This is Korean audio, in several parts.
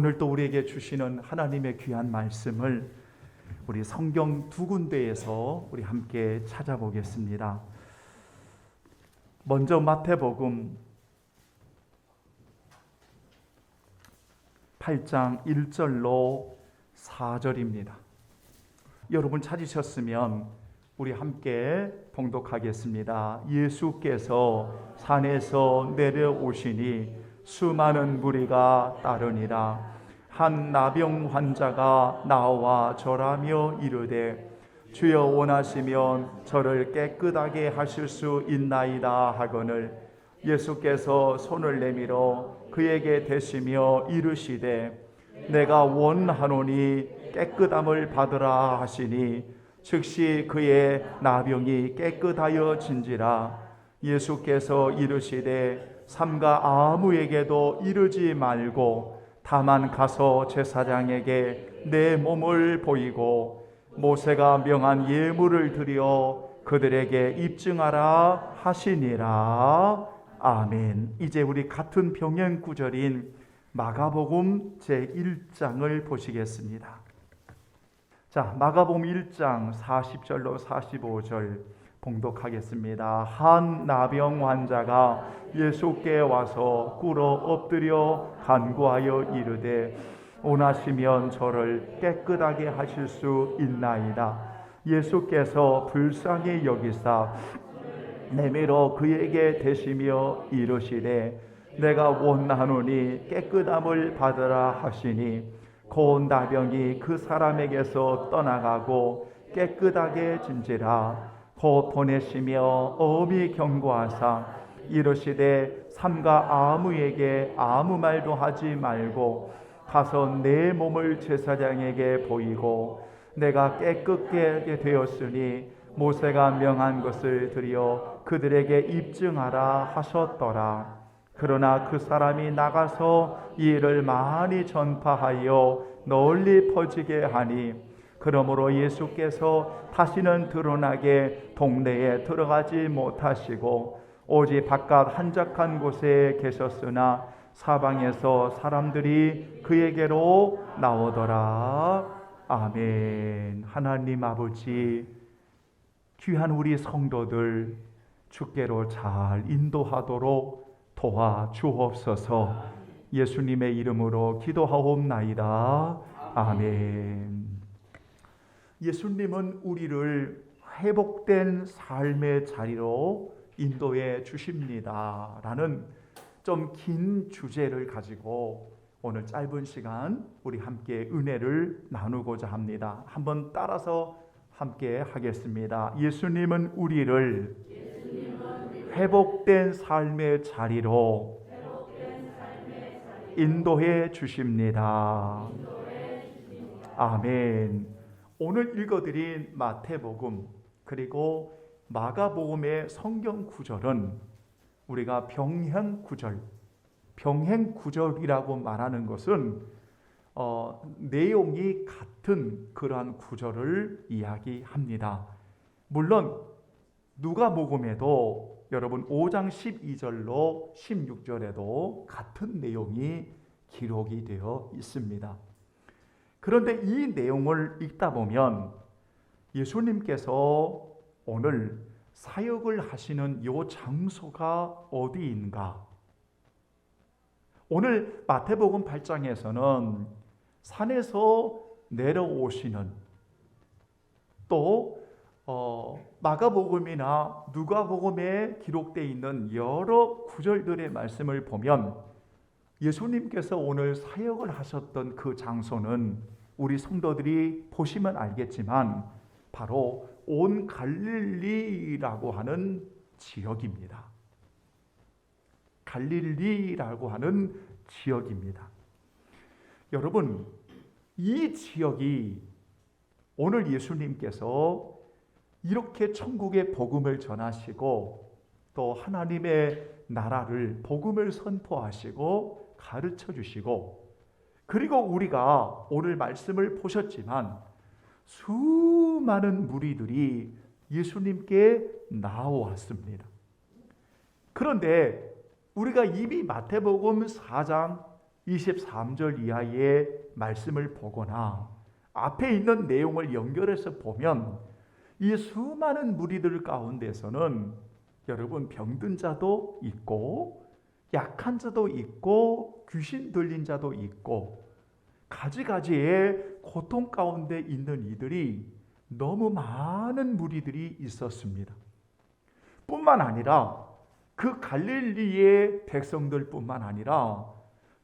오늘 또 우리에게 주시는 하나님의 귀한 말씀을 우리 성경 두 군데에서 우리 함께 찾아보겠습니다. 먼저 마태복음 8장 1절로 4절입니다. 여러분 찾으셨으면 우리 함께 봉독하겠습니다. 예수께서 산에서 내려오시니 수많은 무리가 따르니라. 한 나병 환자가 나와 절하며 이르되 주여 원하시면 저를 깨끗하게 하실 수 있나이다 하거늘 예수께서 손을 내밀어 그에게 대시며 이르시되 내가 원하노니 깨끗함을 받으라 하시니 즉시 그의 나병이 깨끗하여 진지라. 예수께서 이르시되 삼가 아무에게도 이르지 말고 다만 가서 제사장에게 내 몸을 보이고 모세가 명한 예물을 드려 그들에게 입증하라 하시니라. 아멘. 이제 우리 같은 병행 구절인 마가복음 제1장을 보시겠습니다. 자, 마가복음 1장 40절로 45절 봉독하겠습니다. 한 나병 환자가 예수께 와서 꿇어 엎드려 간구하여 이르되 원하시면 저를 깨끗하게 하실 수 있나이다. 예수께서 불쌍히 여기사 내밀어 그에게 대시며 이르시되 내가 원하노니 깨끗함을 받으라 하시니 곧 나병이 그 사람에게서 떠나가고 깨끗하게 진지라. 곧 보내시며 엄히 경고하사 이르시되 삼가 아무에게 아무 말도 하지 말고 가서 내 몸을 제사장에게 보이고 내가 깨끗게 되었으니 모세가 명한 것을 드려 그들에게 입증하라 하셨더라. 그러나 그 사람이 나가서 이 일을 많이 전파하여 널리 퍼지게 하니 그러므로 예수께서 다시는 드러나게 동네에 들어가지 못하시고 오직 바깥 한적한 곳에 계셨으나 사방에서 사람들이 그에게로 나오더라. 아멘. 하나님 아버지, 귀한 우리 성도들 주께로 잘 인도하도록 도와주옵소서. 예수님의 이름으로 기도하옵나이다. 아멘. 예수님은 우리를 회복된 삶의 자리로 인도해 주십니다 라는 좀 긴 주제를 가지고 오늘 짧은 시간 우리 함께 은혜를 나누고자 합니다. 한번 따라서 함께 하겠습니다. 예수님은 우리를 회복된 삶의 자리로 인도해 주십니다. 아멘. 오늘 읽어드린 마태복음 그리고 마가복음의 성경 구절은 우리가 병행 구절이라고 말하는 것은 내용이 같은 그러한 구절을 이야기합니다. 물론 누가복음에도 여러분 5장 12절로 16절에도 같은 내용이 기록이 되어 있습니다. 그런데 이 내용을 읽다 보면 예수님께서 오늘 사역을 하시는 이 장소가 어디인가? 오늘 마태복음 8장에서는 산에서 내려오시는 또 마가복음이나 누가복음에 기록되어 있는 여러 구절들의 말씀을 보면 예수님께서 오늘 사역을 하셨던 그 장소는 우리 성도들이 보시면 알겠지만 바로 온 갈릴리라고 하는 지역입니다. 갈릴리라고 하는 지역입니다. 여러분, 이 지역이 오늘 예수님께서 이렇게 천국의 복음을 전하시고 또 하나님의 나라를 복음을 선포하시고 가르쳐 주시고 그리고 우리가 오늘 말씀을 보셨지만 수많은 무리들이 예수님께 나왔습니다. 그런데 우리가 이미 마태복음 4장 23절 이하의 말씀을 보거나 앞에 있는 내용을 연결해서 보면 이 수많은 무리들 가운데서는 여러분 병든 자도 있고 약한 자도 있고 귀신 들린 자도 있고 가지가지의 고통 가운데 있는 이들이 너무 많은 무리들이 있었습니다. 뿐만 아니라 그 갈릴리의 백성들뿐만 아니라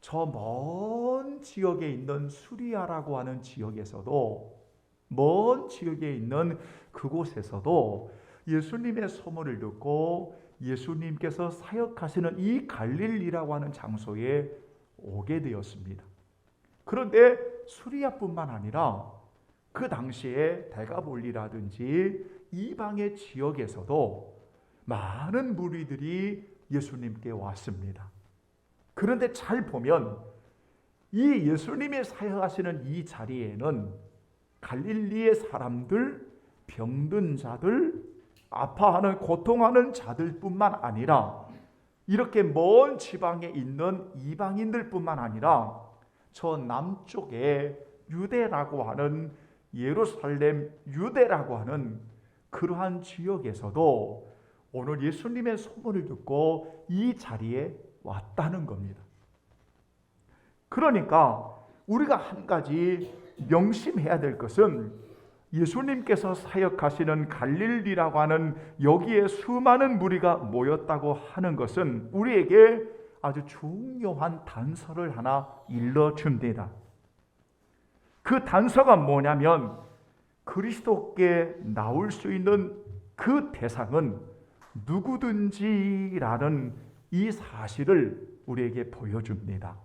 저 먼 지역에 있는 수리아라고 하는 지역에서도 먼 지역에 있는 그곳에서도 예수님의 소문을 듣고 예수님께서 사역하시는 이 갈릴리라고 하는 장소에 오게 되었습니다. 그런데 수리아뿐만 아니라 그 당시에 데가볼리라든지 이방의 지역에서도 많은 무리들이 예수님께 왔습니다. 그런데 잘 보면 이 예수님이 사역하시는 이 자리에는 갈릴리의 사람들, 병든 자들, 아파하는 고통하는 자들뿐만 아니라 이렇게 먼 지방에 있는 이방인들뿐만 아니라 저 남쪽에 유대라고 하는 예루살렘 유대라고 하는 그러한 지역에서도 오늘 예수님의 소문을 듣고 이 자리에 왔다는 겁니다. 그러니까 우리가 한 가지 명심해야 될 것은 예수님께서 사역하시는 갈릴리라고 하는 여기에 수많은 무리가 모였다고 하는 것은 우리에게 아주 중요한 단서를 하나 일러줍니다. 그 단서가 뭐냐면 그리스도께 나올 수 있는 그 대상은 누구든지라는 이 사실을 우리에게 보여줍니다.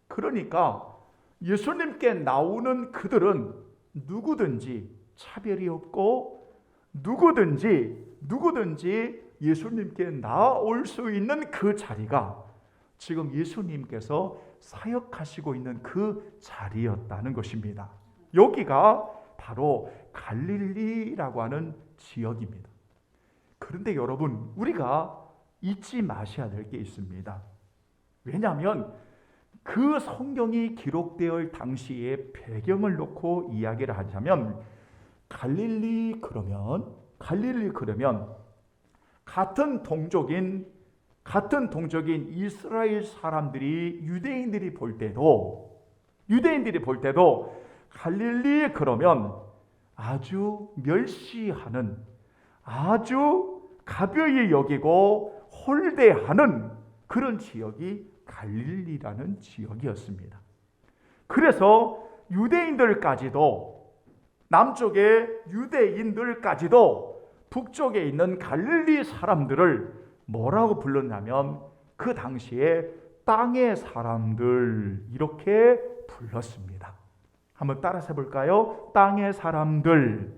그러니까 예수님께 나오는 그들은 누구든지 차별이 없고 누구든지 예수님께 나올 수 있는 그 자리가 지금 예수님께서 사역하시고 있는 그 자리였다는 것입니다. 여기가 바로 갈릴리라고 하는 지역입니다. 그런데 여러분, 우리가 잊지 마셔야 될 게 있습니다. 왜냐하면 그 성경이 기록되어 당시의 배경을 놓고 이야기를 하자면 갈릴리 그러면 같은 동족인 이스라엘 사람들이 유대인들이 볼 때도 갈릴리 그러면 아주 멸시하는, 아주 가벼이 여기고 홀대하는 그런 지역이 갈릴리라는 지역이었습니다. 그래서 유대인들까지도, 남쪽의 유대인들까지도 북쪽에 있는 갈릴리 사람들을 뭐라고 불렀냐면 그 당시에 땅의 사람들 이렇게 불렀습니다. 한번 따라서 해볼까요? 땅의 사람들.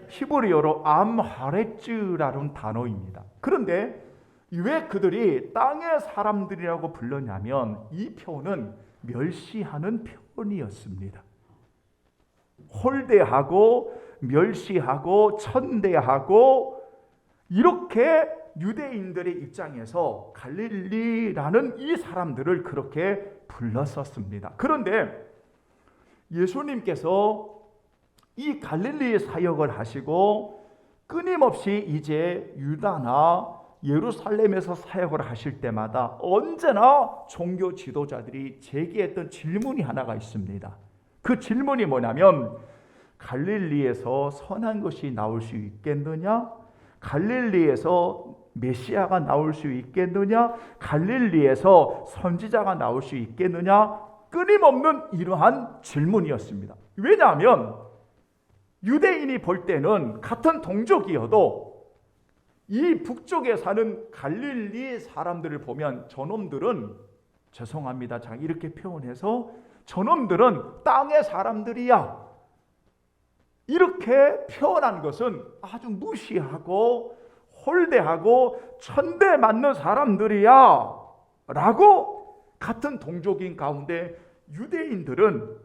히브리어로 암하레츠라는 단어입니다. 그런데 왜 그들이 땅의 사람들이라고 불렀냐면 이 표현은 멸시하는 표현이었습니다. 홀대하고 멸시하고 천대하고 이렇게 유대인들의 입장에서 갈릴리라는 이 사람들을 그렇게 불렀었습니다. 그런데 예수님께서 이 갈릴리의 사역을 하시고 끊임없이 이제 유다나 예루살렘에서 사역을 하실 때마다 언제나 종교 지도자들이 제기했던 질문이 하나가 있습니다. 그 질문이 뭐냐면 갈릴리에서 선한 것이 나올 수 있겠느냐? 갈릴리에서 메시아가 나올 수 있겠느냐? 갈릴리에서 선지자가 나올 수 있겠느냐? 끊임없는 이러한 질문이었습니다. 왜냐하면 유대인이 볼 때는 같은 동족이어도 이 북쪽에 사는 갈릴리 사람들을 보면 저놈들은, 죄송합니다, 자 이렇게 표현해서 저놈들은 땅의 사람들이야, 이렇게 표현한 것은 아주 무시하고 홀대하고 천대 맞는 사람들이야 라고 같은 동족인 가운데 유대인들은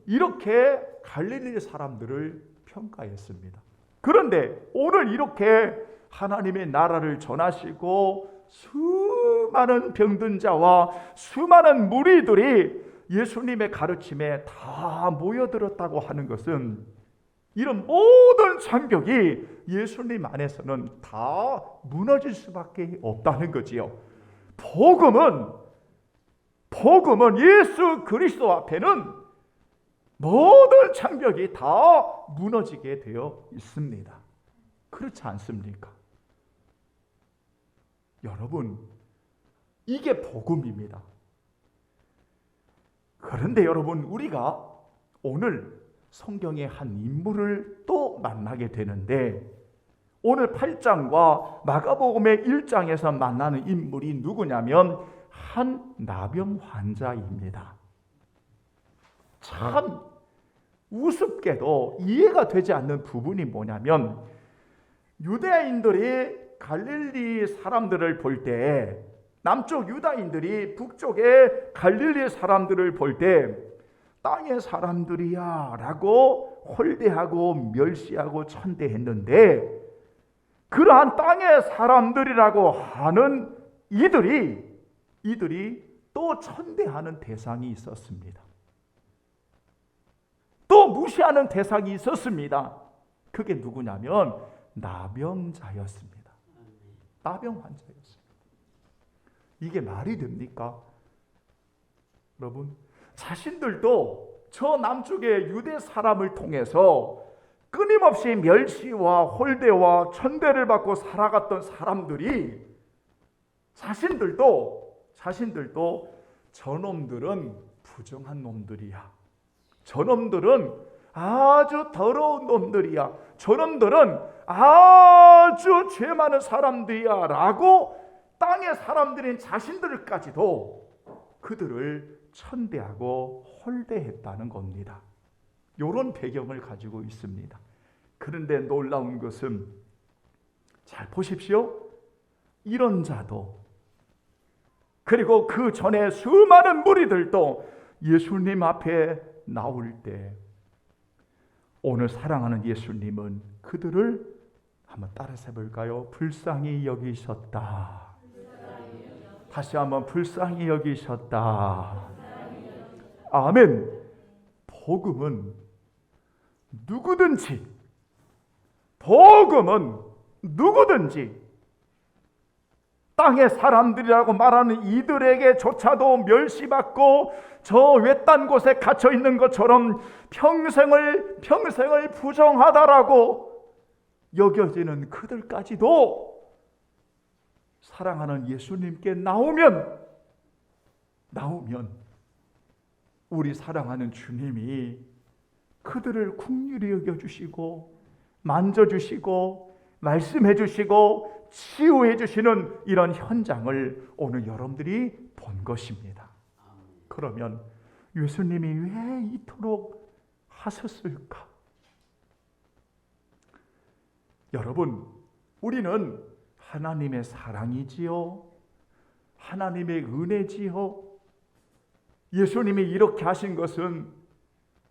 이렇게 갈릴리 사람들을 평가했습니다. 그런데 오늘 이렇게 하나님의 나라를 전하시고 수많은 병든 자와 수많은 무리들이 예수님의 가르침에 다 모여들었다고 하는 것은 이런 모든 장벽이 예수님 안에서는 다 무너질 수밖에 없다는 거지요. 복음은 예수 그리스도 앞에는 모든 장벽이 다 무너지게 되어 있습니다. 그렇지 않습니까? 여러분, 이게 복음입니다. 그런데 여러분, 우리가 오늘 성경의 한 인물을 또 만나게 되는데, 오늘 8장과 마가복음의 1장에서 만나는 인물이 누구냐면 한 나병 환자입니다. 참 우습게도 이해가 되지 않는 부분이 뭐냐면, 유대인들이 갈릴리 사람들을 볼 때, 남쪽 유다인들이 북쪽의 갈릴리 사람들을 볼 때 땅의 사람들이야 라고 홀대하고 멸시하고 천대했는데, 그러한 땅의 사람들이라고 하는 이들이 또 천대하는 대상이 있었습니다. 또 무시하는 대상이 있었습니다. 그게 누구냐면 나병자였습니다. 나병 환자였습니다. 이게 말이 됩니까? 여러분, 자신들도 저 남쪽의 유대 사람을 통해서 끊임없이 멸시와 홀대와 천대를 받고 살아갔던 사람들이 자신들도 저놈들은 부정한 놈들이야, 저놈들은 아주 더러운 놈들이야, 저놈들은 아주 죄 많은 사람들이야 라고 땅의 사람들인 자신들까지도 그들을 천대하고 홀대했다는 겁니다. 이런 배경을 가지고 있습니다. 그런데 놀라운 것은, 잘 보십시오. 이런 자도, 그리고 그 전에 수많은 무리들도 예수님 앞에 나올 때, 오늘 사랑하는 예수님은 그들을 한번 따라서 해볼까요? 불쌍히 여기셨다. 다시 한번 불쌍히 여기셨다. 아멘. 복음은 누구든지 땅의 사람들이라고 말하는 이들에게조차도 멸시받고 저 외딴 곳에 갇혀 있는 것처럼 평생을 부정하다라고 여겨지는 그들까지도 사랑하는 예수님께 나오면 우리 사랑하는 주님이 그들을 긍휼히 여겨주시고 만져주시고 말씀해주시고 치유해주시는 이런 현장을 오늘 여러분들이 본 것입니다. 그러면 예수님이 왜 이토록 하셨을까? 여러분, 우리는 하나님의 사랑이지요, 하나님의 은혜지요. 예수님이 이렇게 하신 것은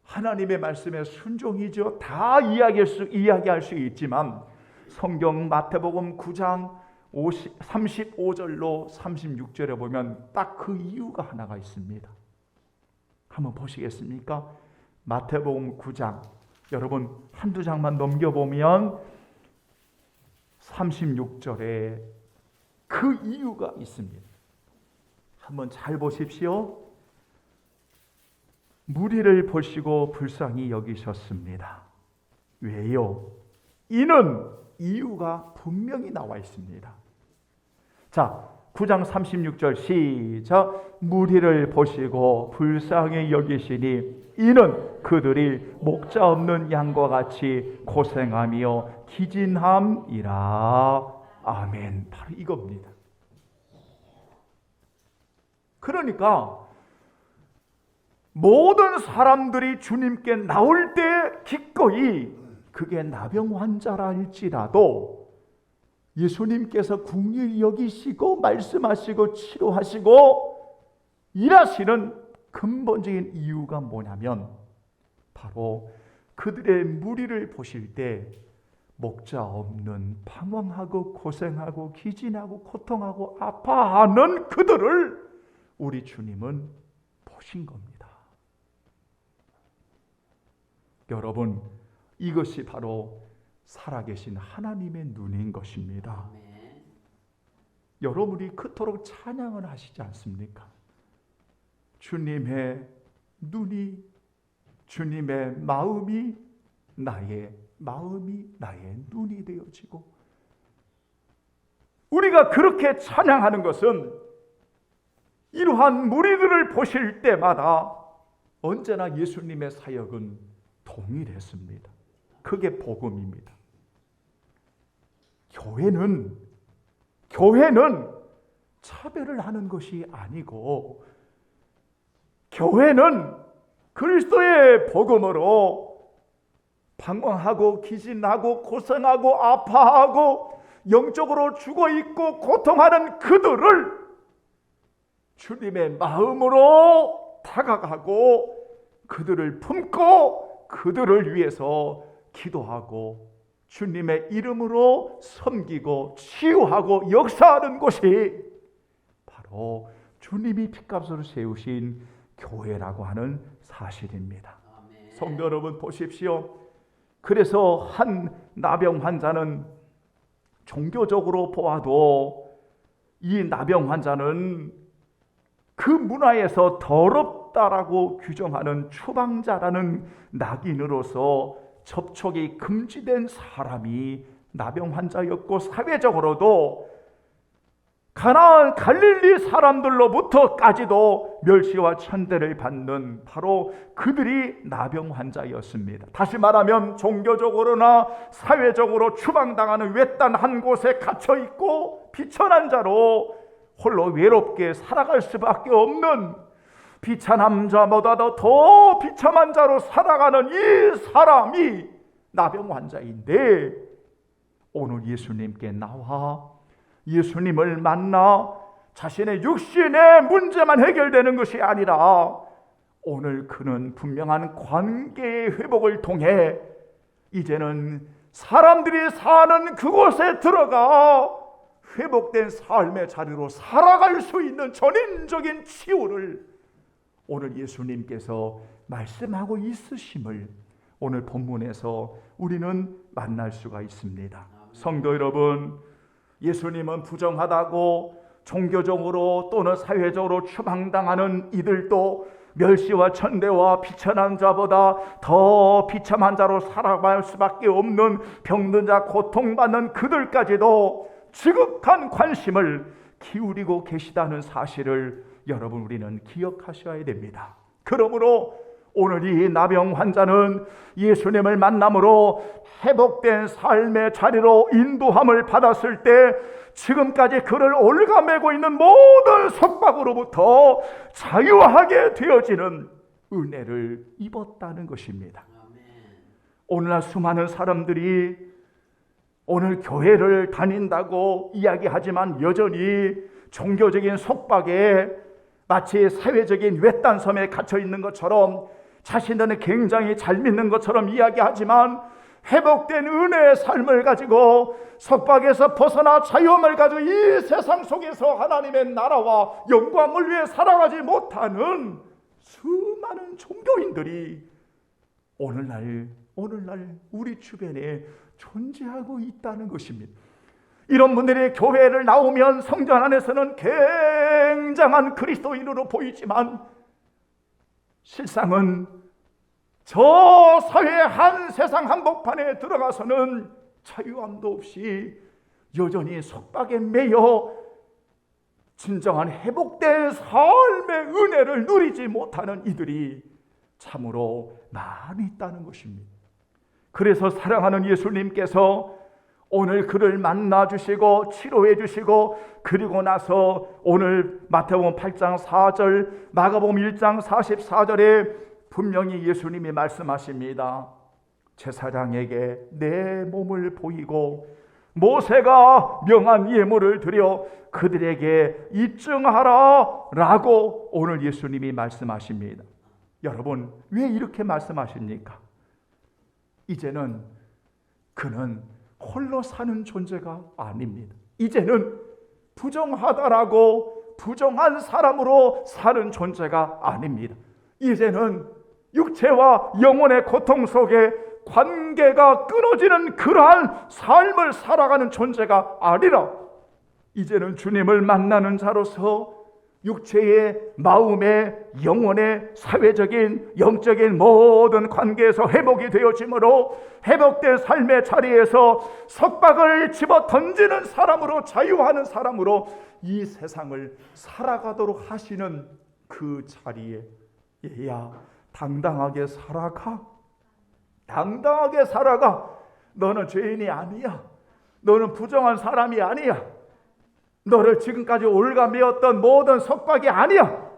하나님의 말씀에 순종이죠. 다 이야기할 수 있지만 성경 마태복음 9장 35절로 36절에 보면 딱 그 이유가 하나가 있습니다. 한번 보시겠습니까? 마태복음 9장, 여러분 한두 장만 넘겨보면 36절에 그 이유가 있습니다. 한번 잘 보십시오. 무리를 보시고 불쌍히 여기셨습니다. 왜요? 이는 이유가 분명히 나와 있습니다. 자, 9장 36절 시작. 무리를 보시고 불쌍히 여기시니 이는 그들이 목자 없는 양과 같이 고생하며 기진함이라. 아멘. 바로 이겁니다. 그러니까 모든 사람들이 주님께 나올 때 기꺼이, 그게 나병 환자라 할지라도 예수님께서 긍휼히 여기시고 말씀하시고 치료하시고 일하시는 근본적인 이유가 뭐냐면 바로 그들의 무리를 보실 때 목자 없는 방황하고 고생하고 기진하고 고통하고 아파하는 그들을 우리 주님은 보신 겁니다. 여러분, 이것이 바로 살아계신 하나님의 눈인 것입니다. 여러분이 그토록 찬양을 하시지 않습니까? 주님의 눈이, 주님의 마음이 나의 눈이 되어지고, 우리가 그렇게 찬양하는 것은 이러한 무리들을 보실 때마다 언제나 예수님의 사역은 동일했습니다. 그게 복음입니다. 교회는 차별을 하는 것이 아니고, 교회는 그리스도의 복음으로 방황하고 기진하고 고생하고 아파하고 영적으로 죽어있고 고통하는 그들을 주님의 마음으로 다가가고 그들을 품고 그들을 위해서 기도하고 주님의 이름으로 섬기고 치유하고 역사하는 곳이 바로 주님이 핏값으로 세우신 교회라고 하는 사실입니다. 성도 여러분, 보십시오. 그래서 한 나병 환자는, 종교적으로 보아도 이 나병 환자는 그 문화에서 더럽다라고 규정하는 추방자라는 낙인으로서 접촉이 금지된 사람이 나병 환자였고, 사회적으로도 가나안 갈릴리 사람들로부터까지도 멸시와 천대를 받는 바로 그들이 나병 환자였습니다. 다시 말하면 종교적으로나 사회적으로 추방당하는 외딴 한 곳에 갇혀 있고 비천한 자로 홀로 외롭게 살아갈 수밖에 없는, 비천한 자보다도 더 비참한 자로 살아가는 이 사람이 나병 환자인데, 오늘 예수님께 나와 예수님을 만나 자신의 육신의 문제만 해결되는 것이 아니라 오늘 그는 분명한 관계의 회복을 통해 이제는 사람들이 사는 그곳에 들어가 회복된 삶의 자리로 살아갈 수 있는 전인적인 치유를 오늘 예수님께서 말씀하고 있으심을 오늘 본문에서 우리는 만날 수가 있습니다. 성도 여러분, 예수님은 부정하다고 종교적으로 또는 사회적으로 추방당하는 이들도 멸시와 천대와 비천한 자보다 더 비참한 자로 살아갈 수밖에 없는 병든 자, 고통받는 그들까지도 지극한 관심을 기울이고 계시다는 사실을 여러분, 우리는 기억하셔야 됩니다. 그러므로 오늘 이 나병 환자는 예수님을 만남으로 회복된 삶의 자리로 인도함을 받았을 때 지금까지 그를 올가매고 있는 모든 속박으로부터 자유하게 되어지는 은혜를 입었다는 것입니다. 오늘날 수많은 사람들이 오늘 교회를 다닌다고 이야기하지만 여전히 종교적인 속박에 마치 사회적인 외딴 섬에 갇혀 있는 것처럼 자신들은 굉장히 잘 믿는 것처럼 이야기하지만 회복된 은혜의 삶을 가지고 속박에서 벗어나 자유함을 가지고 이 세상 속에서 하나님의 나라와 영광을 위해 살아가지 못하는 수많은 종교인들이 오늘날 우리 주변에 존재하고 있다는 것입니다. 이런 분들이 교회를 나오면 성전 안에서는 굉장한 그리스도인으로 보이지만 실상은 저 사회 한 세상 한복판에 들어가서는 자유함도 없이 여전히 속박에 매여 진정한 회복된 삶의 은혜를 누리지 못하는 이들이 참으로 많이 있다는 것입니다. 그래서 사랑하는 예수님께서 오늘 그를 만나 주시고 치료해 주시고, 그리고 나서 오늘 마태복음 8장 4절, 마가복음 1장 44절에 분명히 예수님이 말씀하십니다. 제사장에게 내 몸을 보이고 모세가 명한 예물을 드려 그들에게 입증하라 라고 오늘 예수님이 말씀하십니다. 여러분, 왜 이렇게 말씀하십니까? 이제는 그는 홀로 사는 존재가 아닙니다. 이제는 부정하다라고 부정한 사람으로 사는 존재가 아닙니다. 이제는 육체와 영혼의 고통 속에 관계가 끊어지는 그러한 삶을 살아가는 존재가 아니라 이제는 주님을 만나는 자로서 육체의, 마음의, 영혼의, 사회적인, 영적인 모든 관계에서 회복이 되어지므로 회복된 삶의 자리에서 석박을 집어 던지는 사람으로, 자유하는 사람으로 이 세상을 살아가도록 하시는 그 자리에야 당당하게 살아가. 당당하게 살아가. 너는 죄인이 아니야. 너는 부정한 사람이 아니야. 너를 지금까지 올가매었던 모든 속박이 아니야.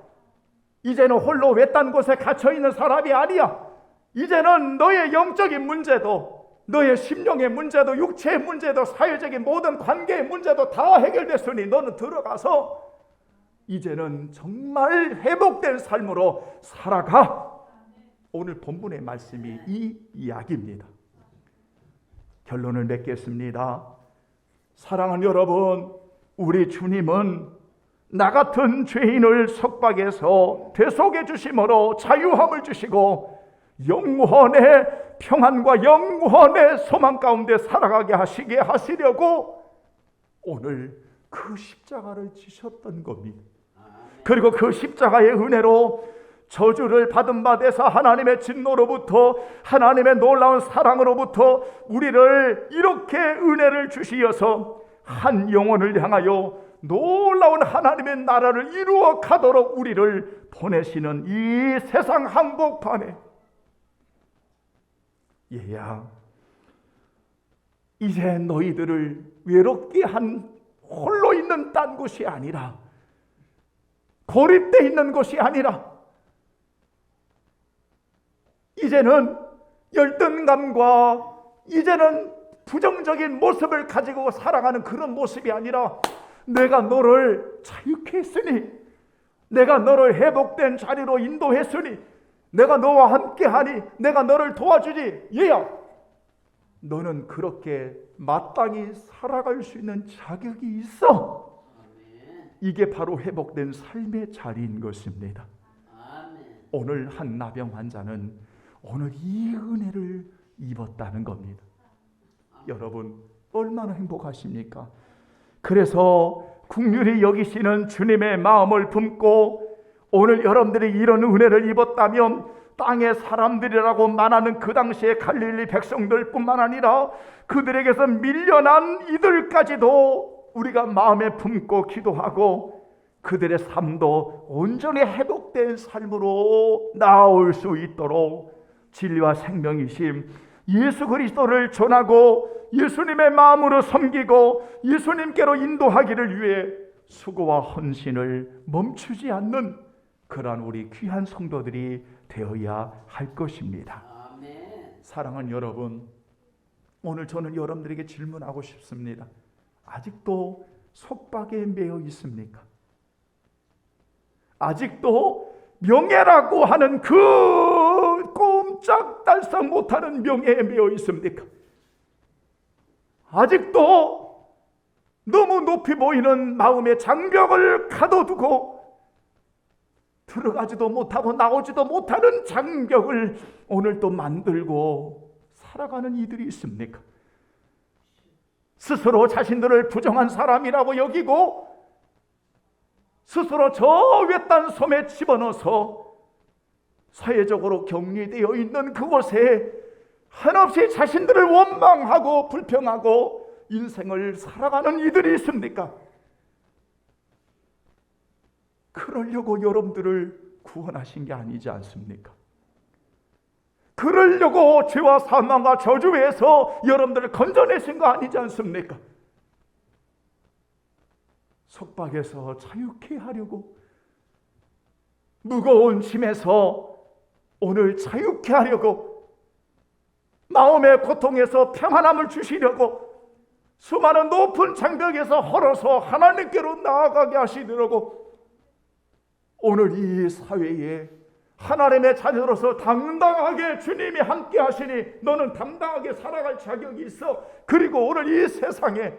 이제는 홀로 외딴 곳에 갇혀있는 사람이 아니야. 이제는 너의 영적인 문제도, 너의 심령의 문제도, 육체의 문제도, 사회적인 모든 관계의 문제도 다 해결됐으니 너는 들어가서 이제는 정말 회복된 삶으로 살아가. 오늘 본문의 말씀이 이 이야기입니다. 결론을 맺겠습니다. 사랑하는 여러분, 우리 주님은 나 같은 죄인을 속박에서 대속해 주심으로 자유함을 주시고 영원의 평안과 영원의 소망 가운데 살아가게 하시게 하시려고 오늘 그 십자가를 지셨던 겁니다. 그리고 그 십자가의 은혜로 저주를 받은 바 되사 하나님의 진노로부터, 하나님의 놀라운 사랑으로부터 우리를 이렇게 은혜를 주시어서 한 영혼을 향하여 놀라운 하나님의 나라를 이루어 가도록 우리를 보내시는 이 세상 한복판에 얘야, 이제 너희들을 외롭게 한 홀로 있는 딴 곳이 아니라, 고립되어 있는 곳이 아니라, 이제는 열등감과 이제는 부정적인 모습을 가지고 살아가는 그런 모습이 아니라, 내가 너를 자유케 했으니, 내가 너를 회복된 자리로 인도했으니, 내가 너와 함께하니, 내가 너를 도와주지. 얘야, 너는 그렇게 마땅히 살아갈 수 있는 자격이 있어. 이게 바로 회복된 삶의 자리인 것입니다. 오늘 한 나병 환자는 오늘 이 은혜를 입었다는 겁니다. 여러분 얼마나 행복하십니까? 그래서 긍휼히 여기시는 주님의 마음을 품고 오늘 여러분들이 이런 은혜를 입었다면 땅의 사람들이라고 말하는 그 당시의 갈릴리 백성들 뿐만 아니라 그들에게서 밀려난 이들까지도 우리가 마음에 품고 기도하고 그들의 삶도 온전히 회복된 삶으로 나올 수 있도록 진리와 생명이심 예수 그리스도를 전하고 예수님의 마음으로 섬기고 예수님께로 인도하기를 위해 수고와 헌신을 멈추지 않는 그러한 우리 귀한 성도들이 되어야 할 것입니다. 아멘. 사랑하는 여러분, 오늘 저는 여러분들에게 질문하고 싶습니다. 아직도 속박에 매여 있습니까? 아직도 명예라고 하는 그 꼼짝달싹 못하는 명예에 매여 있습니까? 아직도 너무 높이 보이는 마음의 장벽을 가둬두고 들어가지도 못하고 나오지도 못하는 장벽을 오늘 또 만들고 살아가는 이들이 있습니까? 스스로 자신들을 부정한 사람이라고 여기고 스스로 저 외딴 섬에 집어넣어서 사회적으로 격리되어 있는 그곳에 한없이 자신들을 원망하고 불평하고 인생을 살아가는 이들이 있습니까? 그러려고 여러분들을 구원하신 게 아니지 않습니까? 그러려고 죄와 사망과 저주에서 여러분들을 건져내신 거 아니지 않습니까? 속박에서 자유케 하려고, 무거운 짐에서 오늘 자유케 하려고, 마음의 고통에서 평안함을 주시려고, 수많은 높은 장벽에서 헐어서 하나님께로 나아가게 하시려고 오늘 이 사회에 하나님의 자녀로서 당당하게 주님이 함께 하시니 너는 당당하게 살아갈 자격이 있어. 그리고 오늘 이 세상에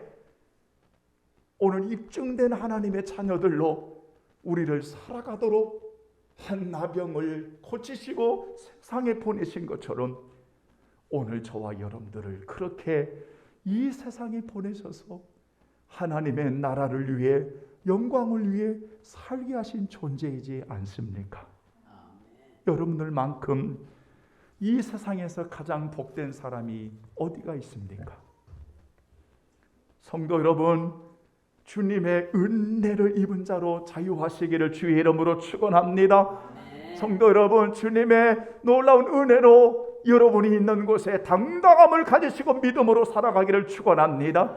오늘 입증된 하나님의 자녀들로 우리를 살아가도록 한 나병을 고치시고 세상에 보내신 것처럼 오늘 저와 여러분들을 그렇게 이 세상에 보내셔서 하나님의 나라를 위해 영광을 위해 살게 하신 존재이지 않습니까? 여러분들만큼 이 세상에서 가장 복된 사람이 어디가 있습니까? 성도 여러분, 주님의 은혜를 입은 자로 자유하시기를 주의 이름으로 축원합니다. 성도 여러분, 주님의 놀라운 은혜로 여러분이 있는 곳에 당당함을 가지시고 믿음으로 살아가기를 축원합니다.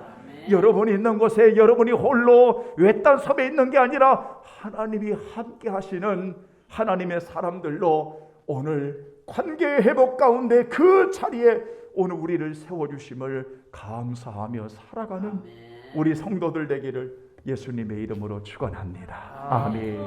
여러분이 있는 곳에 여러분이 홀로 외딴 섬에 있는 게 아니라 하나님이 함께 하시는 하나님의 사람들로 오늘 관계의 회복 가운데 그 자리에 오늘 우리를 세워주심을 감사하며 살아가는 우리 성도들 되기를 예수님의 이름으로 축원합니다. 아멘.